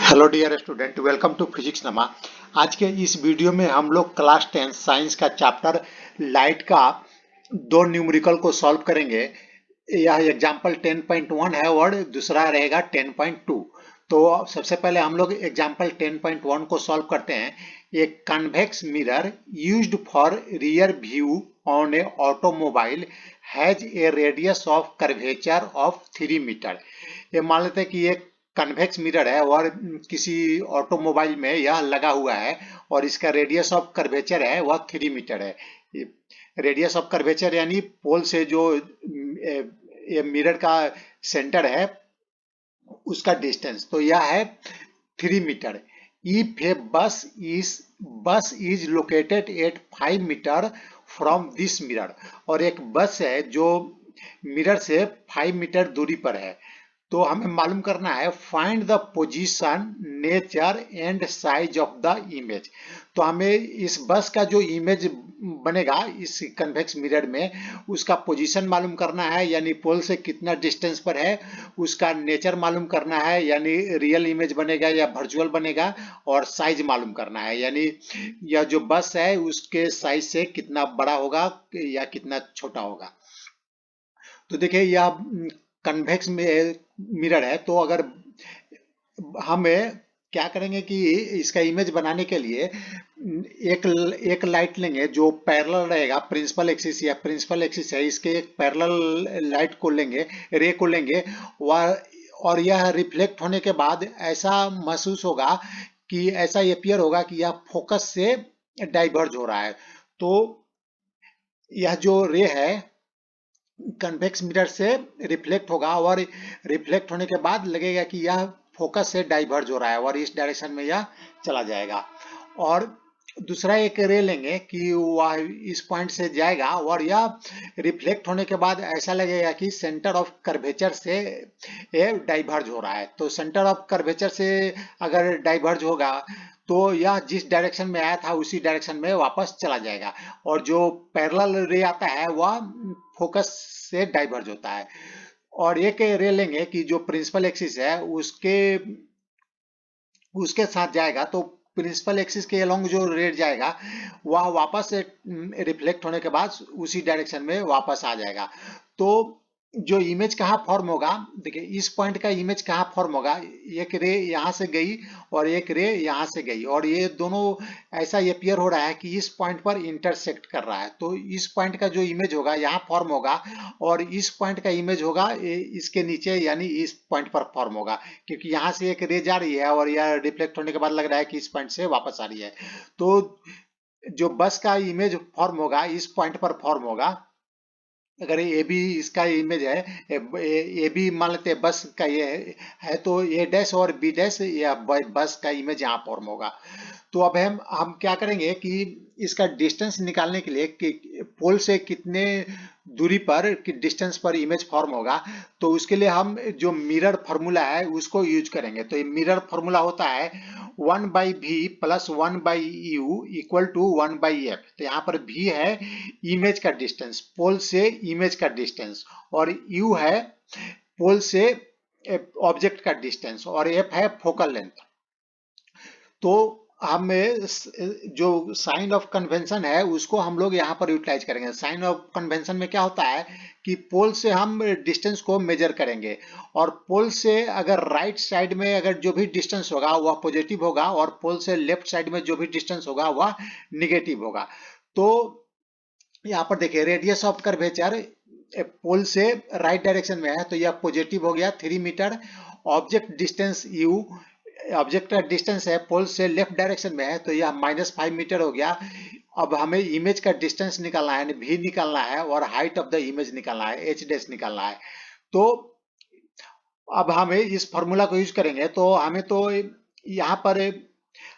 Hello dear student, welcome to physics नमा। आज के इस वीडियो में हम लोग क्लास 10 साइंस का चैप्टर लाइट का दो न्यूमेरिकल को सॉल्व करेंगे। यह एग्जांपल 10.1 है और दूसरा रहेगा 10.2। तो सबसे पहले हम लोग एग्जांपल 10.1 को सॉल्व करते हैं। एक convex mirror used for rear view on a automobile has a radius of curvature of 3 metre. ये मान लेते हैं कि एक कन्वेक्स मिरर है और किसी ऑटोमोबाइल में यह लगा हुआ है और इसका रेडियस ऑफ कर्वेचर है वह 3 मीटर है। रेडियस ऑफ कर्वेचर यानी पोल से जो ये मिरर का सेंटर है उसका डिस्टेंस, तो यह है 3 metre. If a bus is located at 5 metre from this mirror, और एक बस है जो मिरर से 5 मीटर दूरी पर है, तो हमें मालूम करना है find the position, nature and size of the image. तो हमें इस बस का जो इमेज बनेगा इस कन्वेक्स मिरर में उसका पोजीशन मालूम करना है यानी पोल से कितना डिस्टेंस पर है, उसका नेचर मालूम करना है यानी रियल इमेज बनेगा या वर्चुअल बनेगा, और साइज मालूम करना है यानी यह जो बस है उसके साइज से कितना बड़ा होगा या कितना छोटा होगा। तो देखिए यह कन्वेक्स मिरर है, तो अगर हमें क्या करेंगे कि इसका इमेज बनाने के लिए एक लाइट लेंगे जो पैरेलल रहेगा, प्रिंसिपल एक्सिस या प्रिंसिपल एक्सिस है इसके एक पैरेलल लाइट को लेंगे, रे को लेंगे, और यह रिफ्लेक्ट होने के बाद ऐसा महसूस होगा कि ऐसा अपीयर होगा कि यह फोकस से डाइवर्ज हो रहा है। तो यह जो रे है कन्वेक्स मिरर से रिफ्लेक्ट होगा और रिफ्लेक्ट होने के बाद लगेगा कि यह फोकस से डाइवर्ज हो रहा है और इस डायरेक्शन में यह चला जाएगा। और दूसरा एक रे लेंगे कि वह इस पॉइंट से जाएगा और यह रिफ्लेक्ट होने के बाद ऐसा लगेगा कि सेंटर ऑफ कर्वेचर से ये डाइवर्ज हो रहा है। तो सेंटर ऑफ कर्वेचर से अगर डाइवर्ज होगा तो यह जिस डायरेक्शन में आया था उसी डायरेक्शन में वापस चला जाएगा, और जो पैरेलल रे आता है वह फोकस से डाइवर्ज होता है। और एक रे लेंगे कि जो प्रिंसिपल एक्सिस है उसके साथ जाएगा, तो प्रिंसिपल एक्सिस के अलोंग जो रे जाएगा वह वापस रिफ्लेक्ट होने के बाद उसी डायरेक्शन में वापस आ जाएगा। तो जो इमेज कहाँ फॉर्म होगा, देखिए इस पॉइंट का इमेज कहाँ फॉर्म होगा, एक रे यहाँ से गई और एक रे यहाँ से गई और ये दोनों ऐसा अपीयर हो रहा है कि इस पॉइंट पर इंटरसेक्ट कर रहा है। तो इस पॉइंट का जो इमेज होगा यहाँ फॉर्म होगा और इस पॉइंट का इमेज होगा इसके नीचे यानी इस पॉइंट पर फॉर्म होगा, क्योंकि यहाँ से एक रे जा रही है और यह रिफ्लेक्ट होने के बाद लग रहा है कि इस पॉइंट से वापस आ रही है। तो जो बस का इमेज फॉर्म होगा इस पॉइंट पर फॉर्म होगा। अगर ए बी इसका इमेज है, ए बी मान लेते हैं बस का ये है तो ए डैश और बी डैश या बस का इमेज यहाँ फॉर्म होगा। तो अब हम क्या करेंगे कि इसका डिस्टेंस निकालने के लिए कि पोल से कितने दूरी पर कि डिस्टेंस पर इमेज फॉर्म होगा, तो उसके लिए हम जो मिरर फार्मूला है उसको यूज करेंगे। तो ये मिरर फार्मूला होता है 1/v plus 1/u equal to 1/f। तो यहाँ पर v है इमेज का डिस्टेंस, पोल से इमेज का डिस्टेंस, और u है पोल से ऑब्जेक्ट का डिस्टेंस, और f है फोकल लेंथ। तो हमें जो साइन ऑफ कन्वेंशन है उसको हम लोग यहाँ पर यूटिलाइज करेंगे। साइन ऑफ कन्वेंशन में क्या होता है कि पोल से हम डिस्टेंस को मेजर करेंगे, और पोल से अगर राइट साइड में अगर जो भी डिस्टेंस होगा वह पॉजिटिव होगा और पोल से लेफ्ट साइड में जो भी डिस्टेंस होगा वह निगेटिव होगा। तो यहाँ पर देखिए रेडियस ऑफ कर्वेचर पोल से राइट डायरेक्शन में है तो यह पॉजिटिव हो गया 3 metre. Object distance u, object का डिस्टेंस है पोल से लेफ्ट डायरेक्शन में है तो यह -5 मीटर हो गया। अब हमें इमेज का डिस्टेंस निकालना है, v निकालना है, और हाइट ऑफ द इमेज निकालना है, h डैश निकालना है। तो अब हमें इस फॉर्मूला को यूज करेंगे। तो हमें तो यहाँ पर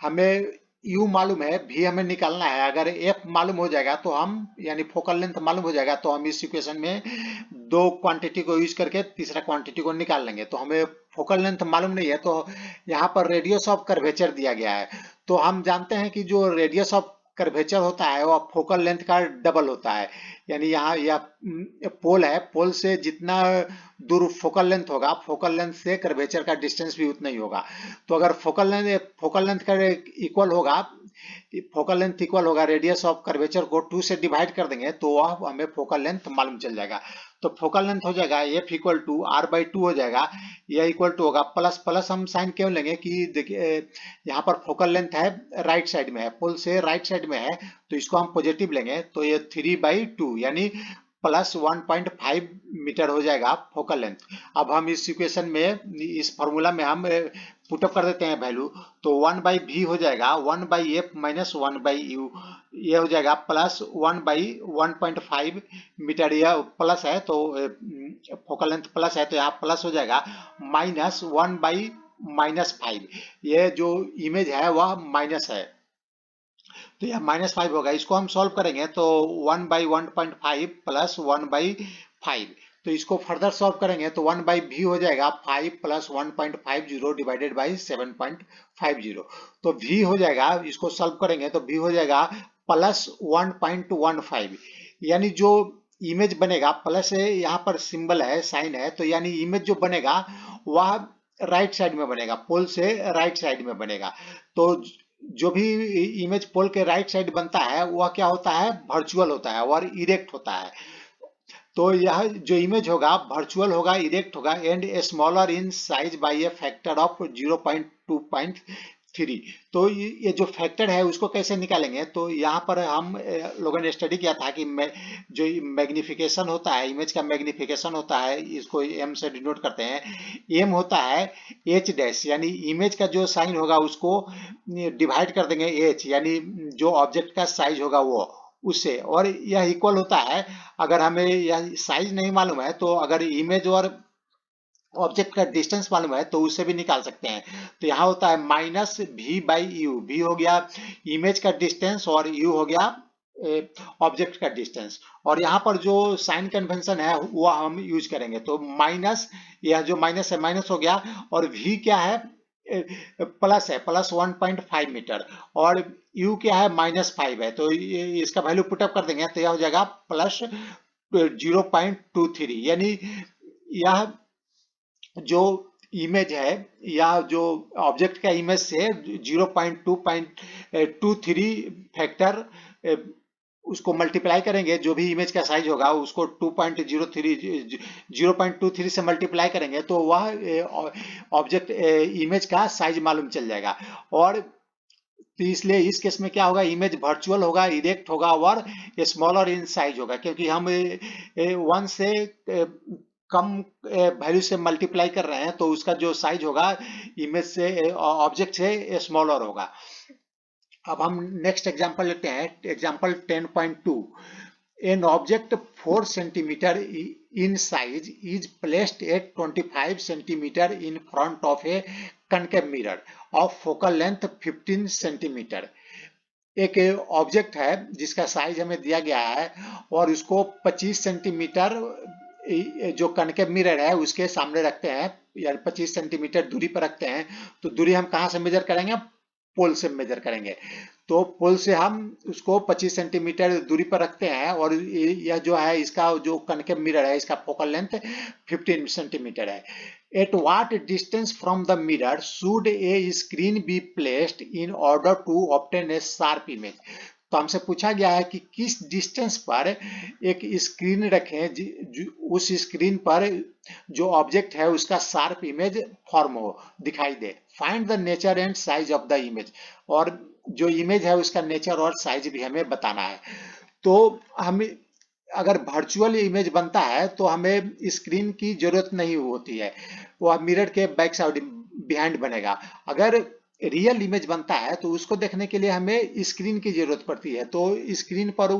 हमें u मालूम है, v हमें निकालना है। अगर f मालूम हो जाएगा तो हम यानी फोकल लेंथ मालूम हो जाएगा तो हम इस इक्वेशन में दो क्वांटिटी को यूज करके तीसरा क्वांटिटी को निकाल लेंगे। तो हमें फोकल लेंथ मालूम नहीं है तो यहाँ पर रेडियस ऑफ कर्वेचर दिया गया है। तो हम जानते हैं कि जो रेडियस ऑफ कर्वेचर होता है वह फोकल लेंथ का डबल होता है। यानी यहाँ यह पोल है, पोल से जितना दूर फोकल लेंथ होगा, फोकल लेंथ से कर्वेचर का डिस्टेंस भी उतना ही होगा। तो अगर फोकल लेंथ का इक्वल होगा, फोकल लेंथ इक्वल होगा रेडियस ऑफ कर्वेचर को 2 से डिवाइड कर देंगे तो वह हमें फोकल लेंथ मालूम चल जाएगा। तो फोकल लेंथ हो जाएगा F equal to R by 2 हो जाएगा, यह इक्वल टू होगा प्लस प्लस हम साइन क्यों लेंगे कि देखिए यहाँ पर फोकल लेंथ है राइट साइड में है, पोल से राइट साइड में है तो इसको हम पॉजिटिव लेंगे तो ये 3/2 यानी प्लस 1.5 मीटर हो जाएगा फोकल लेंथ। अब हम इस इक्वेशन में, इस फॉर्मूला में हम पुटअप कर देते हैं वैल्यू, तो 1/v हो जाएगा 1/f माइनस 1/u, ये हो जाएगा प्लस 1/1.5 मीटर, यह प्लस है तो फोकल लेंथ प्लस है तो यहाँ प्लस हो जाएगा माइनस 1/-5, ये जो इमेज है वह माइनस है तो यह -5 होगा। इसको हम सॉल्व करेंगे तो 1/1.5 प्लस 1/5, तो इसको फर्दर सॉल्व करेंगे तो 1/v हो जाएगा 5 प्लस 1.50 डिवाइडेड बाई 7.50, तो v हो जाएगा, इसको सॉल्व करेंगे तो v हो जाएगा प्लस 1.15, यानी जो इमेज बनेगा, प्लस है यहाँ पर सिंबल है, साइन है, तो यानी इमेज जो बनेगा वह राइट साइड में बनेगा, पोल से राइट साइड में बनेगा। तो जो भी इमेज पोल के राइट साइड बनता है वह क्या होता है, वर्चुअल होता है और इरेक्ट होता है। तो यह जो इमेज होगा वर्चुअल होगा, इरेक्ट होगा and smaller in size by a factor of 0.2.3। तो ये जो फैक्टर है उसको कैसे निकालेंगे, तो यहाँ पर हम लोगों ने स्टडी किया था कि जो मैग्निफिकेशन होता है, इमेज का मैग्निफिकेशन होता है, इसको एम से डिनोट करते हैं। एम होता है एच डैश, यानी इमेज का जो साइन होगा उसको डिवाइड कर देंगे एच, यानी जो ऑब्जेक्ट का साइज होगा वो उससे, और यह इक्वल होता है, अगर हमें यह साइज नहीं मालूम है तो अगर इमेज और ऑब्जेक्ट का डिस्टेंस मालूम है तो उससे भी निकाल सकते हैं। तो यहाँ होता है माइनस v/u, v हो गया इमेज का डिस्टेंस और u हो गया ऑब्जेक्ट का डिस्टेंस, और यहाँ पर जो साइन कन्वेंशन है वो हम यूज करेंगे। तो माइनस, यह जो माइनस है माइनस हो गया, और v क्या है प्लस है, प्लस 1.5 मीटर, और u क्या है -5 है, तो इसका वैल्यू पुटअप कर देंगे तो यह हो जाएगा प्लस 0.23, यानी यह जो इमेज है या जो ऑब्जेक्ट का इमेज से 0.23 फैक्टर उसको मल्टीप्लाई करेंगे, जो भी इमेज का साइज होगा उसको 0.23 से मल्टीप्लाई करेंगे तो वह ऑब्जेक्ट इमेज का साइज मालूम चल जाएगा। और तो इसलिए इस केस में क्या होगा, इमेज वर्चुअल होगा, इरेक्ट होगा और स्मॉलर इन साइज होगा, क्योंकि हम 1 से कम वैल्यू से मल्टीप्लाई कर रहे हैं तो उसका जो साइज होगा इमेज से, ऑब्जेक्ट से स्मॉलर होगा। अब हम नेक्स्ट एग्जांपल लेते हैं, example 10.2। An object 4 centimeter in size is placed at 25 centimeter in front of a concave mirror of focal length 15 centimeter। एक ऑब्जेक्ट है जिसका साइज हमें दिया गया है और उसको 25 सेंटीमीटर जो कनकेव मिरर है उसके सामने रखते हैं, यानी 25 सेंटीमीटर दूरी पर रखते हैं। तो दूरी हम कहाँ से मेजर करेंगे, पोल से मेजर करेंगे। तो पोल से हम उसको 25 सेंटीमीटर दूरी पर रखते हैं और यह जो है इसका जो कनकेव मिरर है इसका फोकल लेंथ 15 सेंटीमीटर है। At what distance from the mirror should a screen be placed in order to obtain a sharp image? तो हमसे पूछा गया है कि किस डिस्टेंस पर एक स्क्रीन रखें, उस स्क्रीन पर जो ऑब्जेक्ट है उसका शार्प इमेज फॉर्म हो, दिखाई दे। Find the nature and size of the image, और जो इमेज है उसका नेचर और साइज भी हमें बताना है। तो हमें अगर वर्चुअल इमेज बनता है तो हमें स्क्रीन की जरूरत नहीं होती है, वह मिरर के बैक साइड बिहाइंड बनेगा। अगर रियल इमेज बनता है तो उसको देखने के लिए हमें स्क्रीन की जरूरत पड़ती है। तो स्क्रीन पर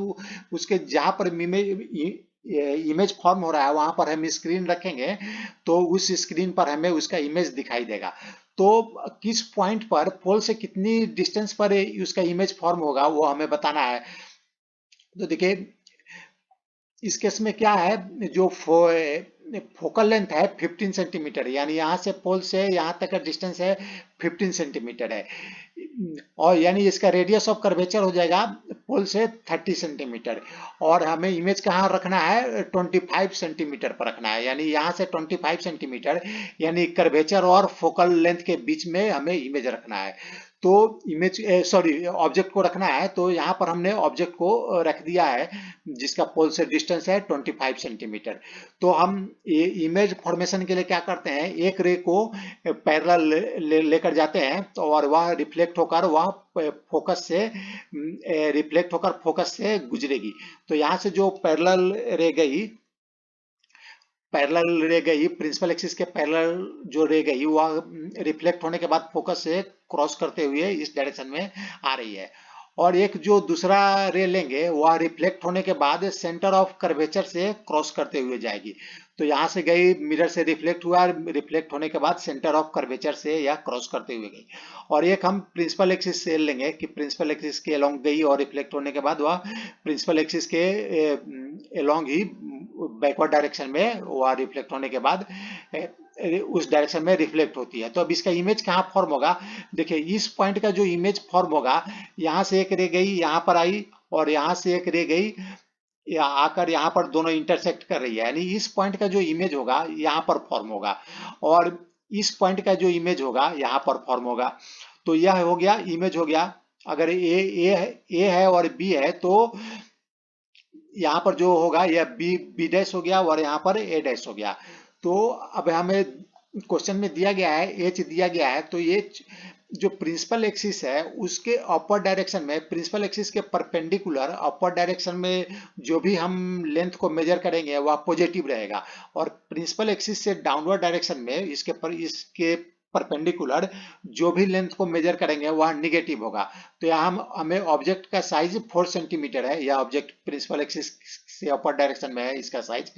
उसके जहां पर इमेज फॉर्म हो रहा है वहां पर हम स्क्रीन रखेंगे तो उस स्क्रीन पर हमें उसका इमेज दिखाई देगा। तो किस पॉइंट पर, पोल से कितनी डिस्टेंस पर उसका इमेज फॉर्म होगा वो हमें बताना है। तो देखिए इस केस में क्या है, जो फोकल लेंथ है 15 सेंटीमीटर, यानी यहाँ से पोल से यहाँ तक का डिस्टेंस है 15 सेंटीमीटर है, और यानी इसका रेडियस ऑफ कर्वेचर हो जाएगा पोल से 30 सेंटीमीटर, और हमें इमेज कहाँ रखना है, 25 सेंटीमीटर पर रखना है, यानी यहाँ से 25 सेंटीमीटर यानी कर्वेचर और फोकल लेंथ के बीच में हमें इमेज रखना है। तो इमेज सॉरी ऑब्जेक्ट को रखना है, तो यहाँ पर हमने ऑब्जेक्ट को रख दिया है जिसका पोल से डिस्टेंस है 25 सेंटीमीटर। तो हम इमेज फॉर्मेशन के लिए क्या करते हैं, एक रे को पैरेलल लेकर जाते हैं, तो और वह रिफ्लेक्ट होकर वह फोकस से रिफ्लेक्ट होकर फोकस से गुजरेगी। तो यहाँ से जो पैरेलल रे गई प्रिंसिपल एक्सिस के पैरेलल जो रे गई वह रिफ्लेक्ट होने के बाद फोकस से क्रॉस करते हुए इस डायरेक्शन में आ रही है। और एक जो दूसरा रे लेंगे वह रिफ्लेक्ट होने के बाद सेंटर ऑफ कर्वेचर से क्रॉस करते हुए जाएगी। तो यहाँ से गई, मिरर से रिफ्लेक्ट हुआ, रिफ्लेक्ट होने के बाद सेंटर ऑफ कर्वेचर से यह क्रॉस करते हुए गई। और एक हम प्रिंसिपल एक्सिस से लेंगे कि प्रिंसिपल एक्सिस के अलोंग गई और रिफ्लेक्ट होने के बाद वह प्रिंसिपल एक्सिस के अलोंग ही बैकवर्ड डायरेक्शन में वह रिफ्लेक्ट होने के बाद उस डायरेक्शन में रिफ्लेक्ट होती है। तो अब इसका इमेज कहाँ फॉर्म होगा, देखिए इस पॉइंट का जो इमेज फॉर्म होगा, यहाँ से एक रे गई यहाँ पर आई और यहाँ से एक रे गई आकर यहाँ पर दोनों इंटरसेक्ट कर रही है, यानी इस पॉइंट का जो इमेज होगा यहाँ पर फॉर्म होगा और इस पॉइंट का जो इमेज होगा यहाँ पर फॉर्म होगा। तो यह हो गया इमेज हो गया। अगर ए है और बी है तो यहाँ पर जो होगा यह बी डैश हो गया और यहाँ पर ए डैश हो गया। तो अब हमें क्वेश्चन में दिया गया है एच दिया गया है, तो ये जो प्रिंसिपल एक्सिस है उसके अपर डायरेक्शन में, प्रिंसिपल एक्सिस के परपेंडिकुलर अपर डायरेक्शन में जो भी हम लेंथ को मेजर करेंगे वह पॉजिटिव रहेगा, और प्रिंसिपल एक्सिस से डाउनवर्ड डायरेक्शन में इसके परपेंडिकुलर जो भी लेंथ को मेजर करेंगे वह निगेटिव होगा। तो यहाँ हमें ऑब्जेक्ट का साइज 4 सेंटीमीटर है, यह ऑब्जेक्ट प्रिंसिपल एक्सिस से अपर डायरेक्शन में है, इसका साइज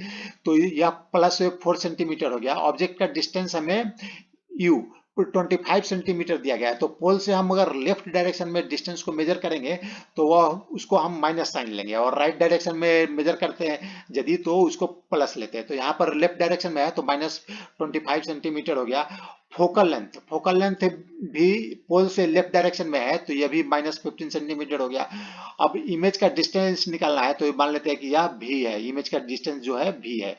तो यह प्लस 4 सेंटीमीटर हो गया। ऑब्जेक्ट का डिस्टेंस हमें यू 25 सेंटीमीटर दिया गया है। तो पोल से हम अगर लेफ्ट डायरेक्शन में डिस्टेंस को मेजर करेंगे तो वह उसको हम माइनस साइन लेंगे, और राइट डायरेक्शन में मेजर करते हैं यदि तो उसको प्लस लेते हैं। तो यहाँ पर लेफ्ट डायरेक्शन में है तो माइनस 25 सेंटीमीटर हो गया। फोकल लेंथ भी पोल से लेफ्ट डायरेक्शन में है तो यह भी माइनस 15 सेंटीमीटर हो गया। अब इमेज का डिस्टेंस निकालना है तो मान लेते हैं कि यह भी है, इमेज का डिस्टेंस जो है भी है।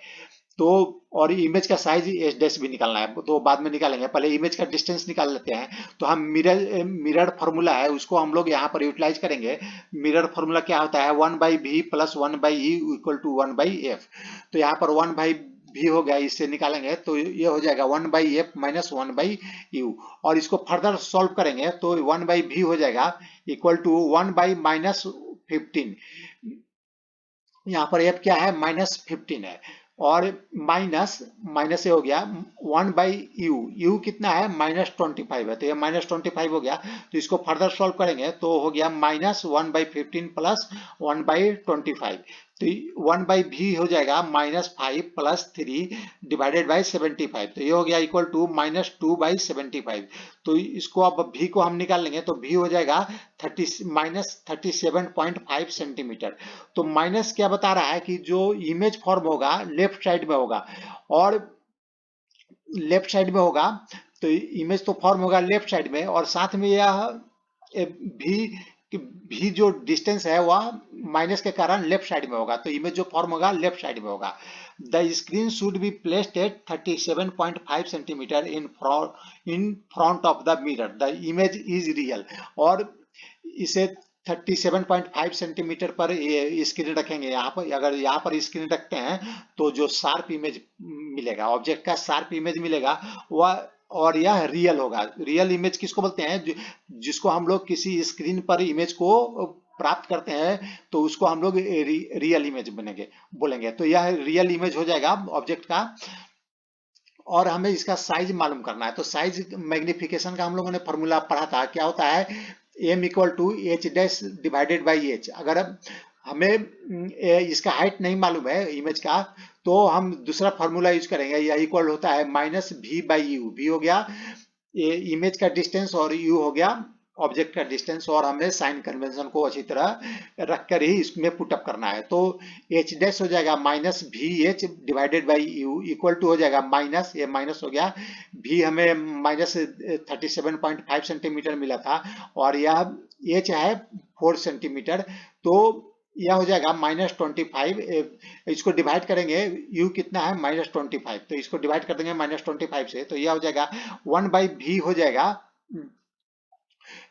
तो और इमेज का साइज एच डैश भी निकालना है तो बाद में निकालेंगे, पहले इमेज का डिस्टेंस निकाल लेते हैं। तो हम मिरर फार्मूला है उसको हम लोग यहाँ पर यूटिलाइज करेंगे। मिरर फार्मूला क्या होता है, 1/v plus 1/e equal to 1/f। तो यहाँ पर 1/v हो गया, इससे निकालेंगे तो ये हो जाएगा 1/f माइनस 1/u, और इसको फर्दर सॉल्व करेंगे तो 1/v हो जाएगा इक्वल टू 1/-15। यहाँ पर f क्या है, -15 है, और माइनस ये हो गया 1/u, u कितना है -25 है, तो ये -25 हो गया। तो इसको फर्दर सॉल्व करेंगे तो हो गया -1/15 प्लस 1/25। तो 1/v हो जाएगा -5 प्लस 3 डिवाइडेड बाई 75। तो ये हो गया इक्वल टू -2/75। तो इसको अब v को हम निकाल लेंगे तो v हो जाएगा -37.5 सेंटीमीटर। तो माइनस क्या बता रहा है कि जो इमेज फॉर्म होगा लेफ्ट साइड में होगा, और लेफ्ट साइड में होगा तो इमेज तो फॉर्म होगा लेफ्ट साइड में, और साथ में यह भी जो डिस्टेंस है वह माइनस के कारण लेफ्ट साइड में होगा, तो इमेज जो फॉर्म होगा लेफ्ट साइड में होगा। The screen should be placed at 37.5 centimetre in front of the mirror, the image is real. और इसे 37.5 सेंटीमीटर पर स्क्रीन रखेंगे। यहाँ पर अगर यहाँ पर स्क्रीन रखते हैं तो जो शार्प इमेज मिलेगा, ऑब्जेक्ट का शार्प इमेज मिलेगा वह, और यह रियल होगा। रियल इमेज किसको बोलते हैं, जिसको हम लोग किसी स्क्रीन पर इमेज को प्राप्त करते हैं तो उसको हम लोग रियल इमेज बोलेंगे। तो यह रियल इमेज हो जाएगा ऑब्जेक्ट का। और हमें इसका साइज मालूम करना है, तो साइज मैग्निफिकेशन का हम लोगों ने फॉर्मूला पढ़ा था, क्या होता है m equal to H dash divided by H. अगर हमें इसका हाइट नहीं मालूम है इमेज का तो हम दूसरा फार्मूला यूज करेंगे, यह इक्वल होता है -v/u। v हो गया इमेज का डिस्टेंस और u हो गया ऑब्जेक्ट का डिस्टेंस और हमें साइन कन्वेंशन को अच्छी तरह रख कर ही इसमें पुटअप करना है। तो एच डैश हो जाएगा minus V H divided by U equal to हो जाएगा माइनस, ये माइनस हो गया, भी हमें माइनस 37.5 सेंटीमीटर मिला था और यह एच है 4 सेंटीमीटर। तो यह हो जाएगा -25, इसको डिवाइड करेंगे, u कितना है -25, तो इसको डिवाइड कर देंगे -25 से, तो यह हो जाएगा 1/v हो जाएगा,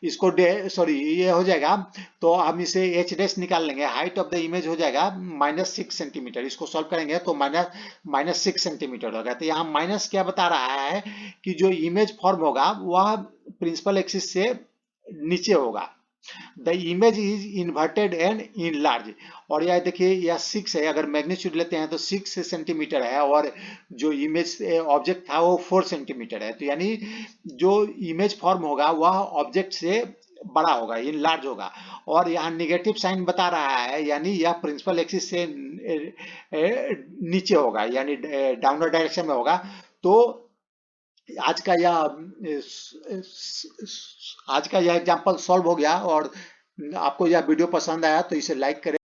इसको सॉरी ये हो जाएगा। तो हम इसे एच डैश निकाल लेंगे, हाइट ऑफ द इमेज हो जाएगा -6 सेंटीमीटर, इसको सॉल्व करेंगे तो -6 सेंटीमीटर होगा। तो यहाँ माइनस क्या बता रहा है कि जो इमेज फॉर्म होगा वह प्रिंसिपल एक्सिस से नीचे होगा, the image is inverted and in large. और यह देखिए यह 6 है, अगर मैग्नीट्यूड लेते हैं तो 6 सेंटीमीटर है और जो इमेज ऑब्जेक्ट था वो 4 सेंटीमीटर है। तो यानी जो इमेज फॉर्म होगा वह ऑब्जेक्ट से बड़ा होगा, इन लार्ज होगा। और यहाँ निगेटिव साइन बता रहा है, यानी यह प्रिंसिपल एक्सिस से नीचे होगा, यानी डाउनवर्ड डायरेक्शन में होगा। तो आज का यह एग्जाम्पल सॉल्व हो गया, और आपको यह वीडियो पसंद आया तो इसे लाइक करें।